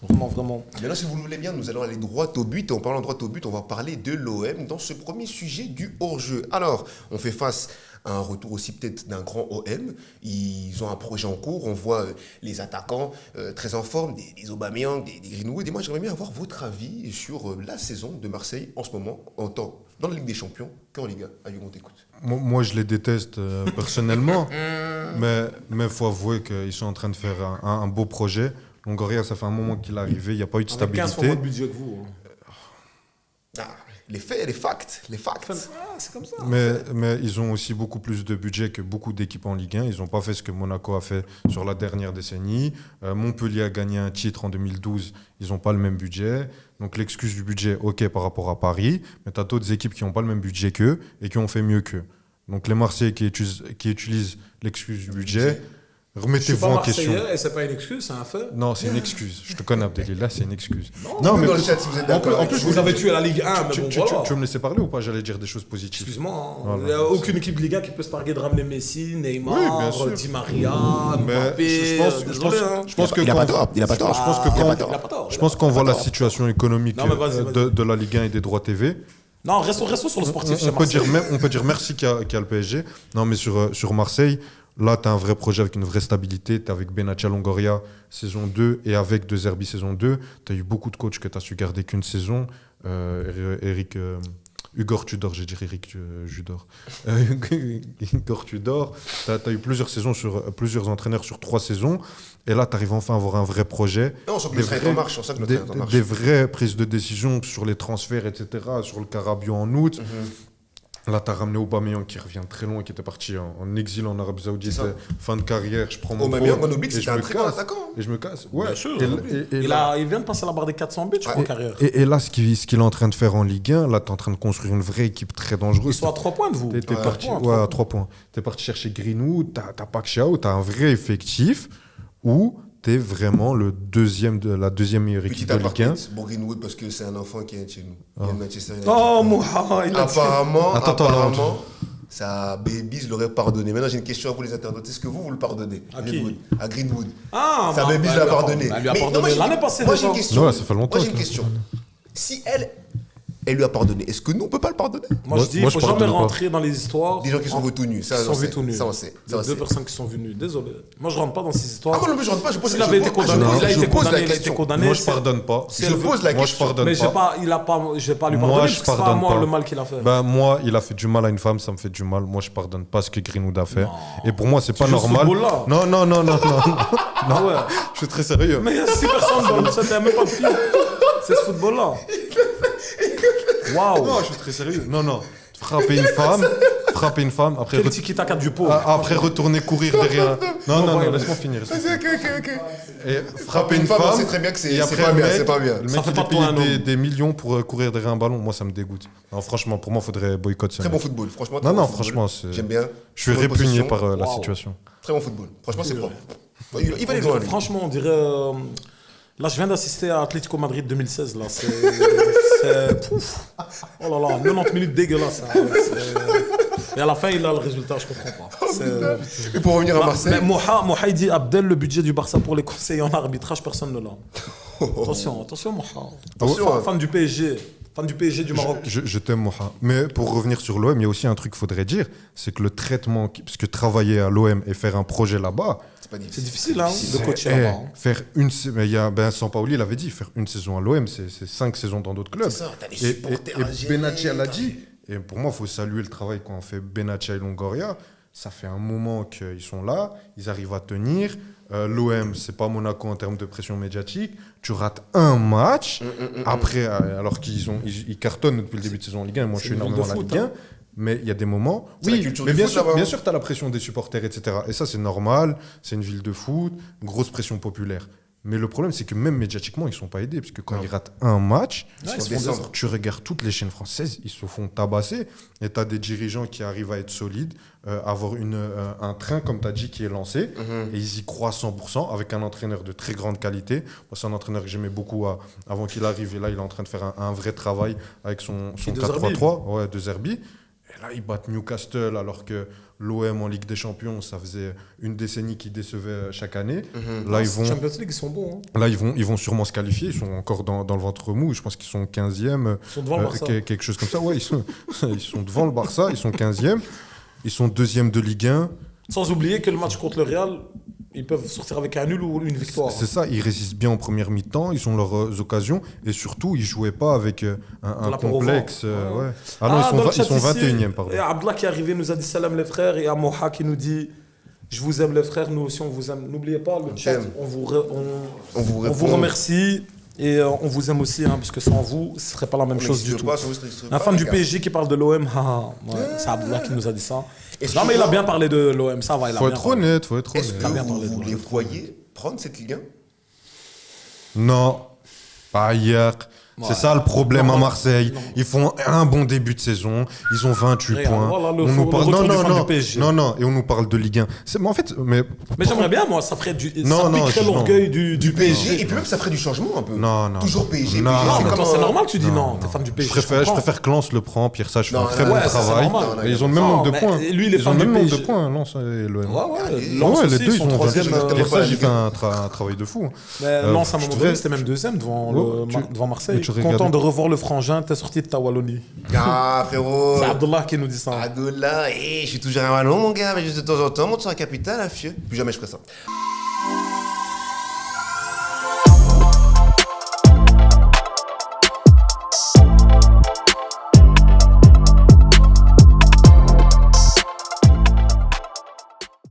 Vraiment, vraiment. Maintenant, si vous le voulez bien, nous allons aller droit au but. Et en parlant droit au but, on va parler de l'OM dans ce premier sujet du hors-jeu. Alors, on fait face à un retour aussi peut-être d'un grand OM. Ils ont un projet en cours. On voit les attaquants très en forme, des Aubameyang, des Greenwood. Et moi, j'aimerais bien avoir votre avis sur la saison de Marseille en ce moment, dans la Ligue des Champions qu'en Liga. Ayoub, on t'écoute. Moi, je les déteste personnellement, mais il faut avouer qu'ils sont en train de faire un beau projet. Longoria, ça fait un moment qu'il est arrivé, il n'y a pas eu de Avec 15 fois stabilité. moins de budget que vous. Ah, les faits, les facts. C'est comme ça. Mais ils ont aussi beaucoup plus de budget que beaucoup d'équipes en Ligue 1. Ils n'ont pas fait ce que Monaco a fait sur la dernière décennie. Montpellier a gagné un titre en 2012. Ils n'ont pas le même budget. Donc l'excuse du budget, ok, par rapport à Paris. Mais tu as d'autres équipes qui n'ont pas le même budget qu'eux et qui ont fait mieux qu'eux. Donc les Marseillais qui utilisent l'excuse du budget, remettez-vous en question. Et c'est pas une excuse, c'est un fait. Non, c'est une excuse. Je te connais, Abdelillah, c'est une excuse. Non, mais dans le chat, si vous êtes d'accord. En plus, vous avez tué la Ligue 1, mais bon, Tu voilà. veux me laisser parler ou pas? J'allais dire des choses positives. Excuse-moi, hein. Voilà. Il n'y a aucune équipe de Ligue 1 qui peut se targuer de ramener Messi, Oui, bien Neymar, sûr. Di Maria, Mais Mbappé. je pense que Il n'a quand- pas tort. Il n'a pas tort. je pense que Il quand- a pas tort. Je pense qu'on voit la situation économique Non, mais vas-y, vas-y. de la Ligue 1 et des droits TV. Non, restons sur le sportif chez On peut Marseille. dire merci qu'il y a le PSG. Non, mais sur Marseille, là, tu as un vrai projet avec une vraie stabilité. Tu es avec Benatia Longoria saison 2 et avec De Zerbi saison 2. Tu as eu beaucoup de coachs que tu as su garder qu'une saison. Igor Tudor, j'ai dit Eric Judor. Igor Tudor. Tu as eu plusieurs saisons plusieurs entraîneurs sur 3 saisons. Et là, tu arrives enfin à avoir un vrai projet. Non, on sent que le traité en marche. On sent que le traité en marche. Des vraies prises de décision sur les transferts, etc. Sur le Carabio en août. Là, tu as ramené Aubameyang qui revient très loin, qui était parti en exil en Arabie Saoudite. C'est ça. Fin de carrière, je prends mon Aubameyang, rôle on oublie que et c'était je un me très grand casse. attaquant. Et je me casse. Ouais. Bien sûr. Et Il vient de passer la barre des 400 buts, je crois, en carrière. Et là, ce qu'il est en train de faire en Ligue 1, là, tu es en train de construire une vraie équipe très Ils dangereuse. sont à 3 points de vous. T'es À parti, trois ouais, à 3 points. Tu es parti chercher Greenwood, tu as Pacquiao, tu as un vrai effectif où tu es vraiment la deuxième meilleure équipe Petit de Ligue 1. aparté, bon Greenwood parce que c'est un enfant qui est chez nous. Il y a Manchester United. Oh, Mohamed, il a dit. Apparemment, sa baby l'aurait pardonné. Maintenant, j'ai une question à vous les internautes. Est-ce que vous le pardonnez À qui? Greenwood. À Greenwood. Ah, Sa baby l'a pardonné. Elle lui a Mais non, pardonné moi, j'ai- l'année passée Moi, j'ai déjà. une question. Ouais, ça fait longtemps Moi, j'ai une que- question. Si elle lui a pardonné, est-ce que nous, on peut pas le pardonner? Moi, je dis, il Moi, faut je jamais pardonne pas. rentrer dans les histoires. Des gens qui sont vus tout nus. Ça, Qui on sont vus sait. tout nus. Ça, on sait. Ça, on Les deux sait. personnes qui sont venues nus. Désolé. Moi, je rentre pas dans ces histoires. Ah, moi non plus, je rentre pas. Je pose S'il avait été condamné, je il a été pose la condamné, il a été question. condamné. Moi, je pardonne pas. Je pose la Moi, je question. pardonne Mais pas. je vais pas lui Moi, pardonner je parce que c'est pas pardonne moi pas. le mal qu'il a fait. Ben, moi, il a fait du mal à une femme, ça me fait du mal. Moi, je pardonne pas ce que Greenwood a fait. Non. Et pour moi, c'est pas joues ce normal. football-là. Non. Ah ouais. Je suis très sérieux. Mais il y a 6 personnes dans le chat, il n'y a même pas de filles. C'est ce football-là. Waouh. Non, je suis très sérieux. Non. Frapper une femme, après, Quel tiki-taka du pauvre. après retourner courir derrière. Non, voyons. laisse-moi finir. Ok. Et frapper une femme, on sait très bien que c'est et après, pas le bien, mec- c'est pas bien. Le Ça mec, fait il pas est de toi un payé homme. des millions pour courir derrière un ballon. Moi, ça me dégoûte. Non, franchement, pour moi, il faudrait boycotter ça. Très bon football. Franchement, très Non, bon non, football. franchement, c'est- J'aime bien. Je suis Très bonne répugné position. par la Wow. situation. Très bon football. Franchement, c'est propre. Il va aller On loin, dirait- lui. Franchement, on dirait. Là, je viens d'assister à Atlético Madrid 2016. Là, c'est. Pouf. Oh là là, 90 minutes dégueulasses. Hein. Et à la fin, il a le résultat, je comprends pas. C'est- Et pour revenir à Marseille. Mais Moha, il dit Abdel, le budget du Barça pour les conseillers en arbitrage, personne ne l'a. Attention, Moha. Attention, hein. Fan du PSG. Fan du PSG du Maroc. Je t'aime, Moha. Mais pour revenir sur l'OM, il y a aussi un truc qu'il faudrait dire, c'est que le traitement, parce que travailler à l'OM et faire un projet là-bas, C'est pas C'est difficile. difficile hein, de coacher eh, là-bas. hein. faire une saison, il y a Sampaoli l'avait dit, faire une saison à l'OM, c'est 5 saisons dans d'autres clubs. C'est ça, t'as les Et supporters à gérer, Benatia l'a t'as- dit. Et pour moi, il faut saluer le travail qu'ont fait Benatia et Longoria. Ça fait un moment qu'ils sont là, ils arrivent à tenir. L'OM, c'est pas Monaco en termes de pression médiatique. Tu rates un match, après, alors qu'ils cartonnent depuis le début de saison en Ligue 1. Moi, je C'est suis une ville énormément de à la foot, Ligue 1. hein. Mais il y a des moments. C'est la Oui, culture mais du bien foot, sûr, là-bas. bien sûr, tu as la pression des supporters, etc. Et ça, c'est normal. C'est une ville de foot, grosse pression populaire. Mais le problème, c'est que même médiatiquement, ils ne sont pas aidés. Parce que quand Non. ils ratent un match, Ouais, ils ils se se font font descendre. tu regardes toutes les chaînes françaises, ils se font tabasser. Et tu as des dirigeants qui arrivent à être solides, avoir un train, comme tu as dit, qui est lancé. Et ils y croient 100% avec un entraîneur de très grande qualité. Moi, c'est un entraîneur que j'aimais beaucoup avant qu'il arrive. Et là, il est en train de faire un vrai travail avec son De Zerbi. 4-3-3 de Zerbi. Et là, ils battent Newcastle alors que l'OM en Ligue des Champions, ça faisait une décennie qu'ils décevaient chaque année. Là, Champions League, ils sont bons. Hein. là, ils vont sûrement se qualifier. Ils sont encore dans le ventre mou. Je pense qu'ils sont 15e. Ils sont devant le Barça. Quelque chose comme ça. Ouais, ils sont devant le Barça. Ils sont 15e. Ils sont 2e de Ligue 1. Sans oublier que le match contre le Real, ils peuvent sortir avec un nul ou une victoire. C'est ça, ils résistent bien en première mi-temps, ils ont leurs occasions et surtout ils jouaient pas avec un L'apéro complexe. vent. Ouais. Ah non, dans le ils sont chat ici, 21e, pardon. Et Abdallah qui est arrivé nous a dit salam les frères et Amoha qui nous dit je vous aime les frères, nous aussi on vous aime. N'oubliez pas le chat, t'aime. on vous répond. remercie et on vous aime aussi parce que sans vous ce serait pas la même chose du tout. Un fan du PSG qui parle de l'OM, c'est Abdallah qui nous a dit ça. Non mais il a bien parlé de l'OM, ça va, il a Faut bien être parlé. honnête, faut être Est-ce honnête. que bien vous, parlé de vous les l'OM. voyez prendre cette Ligue 1? Non, pas hier. C'est ça le problème Non, à Marseille. non. Ils font un bon début de saison, ils ont 28 Regarde, points. voilà le on faux- nous le parle retour du fan non, du PSG. non, et on nous parle de Ligue 1. Mais en fait, Mais j'aimerais bien moi, ça ferait Non, ça non, piquerait non. l'orgueil du PSG, et puis même ça ferait du changement un peu. Non. Toujours PSG. Non, PSG, Non, c'est mais comme toi, c'est un- normal que tu dis Non, non, non. t'es fan du Je PSG. préfère que Lens le prend. Pierre Sage fait un Non, très non, bon ouais, ça, c'est travail. normal. Et ils ont le même Non, nombre de mais points. lui, il est Ils ont fan le du même nombre de PSG. points, Lens et l'OM. Ouais, Non, Lens Ouais, aussi, les deux, ils sont ont troisième. Pierre pas la Sage, il Ligue fait 1. un travail de fou. Mais Lens, à un je moment devrais- donné, c'était même deuxième devant, Ouais, devant Marseille. mais tu Content regardais- de revoir le frangin, t'es sorti de ta Wallonie. Ah, frérot. C'est Abdallah qui nous dit ça. Abdullah, je suis toujours un ballon, mon gars, mais juste de temps en temps, monte sur la capitale, hein, fieu. Plus jamais je ferai ça.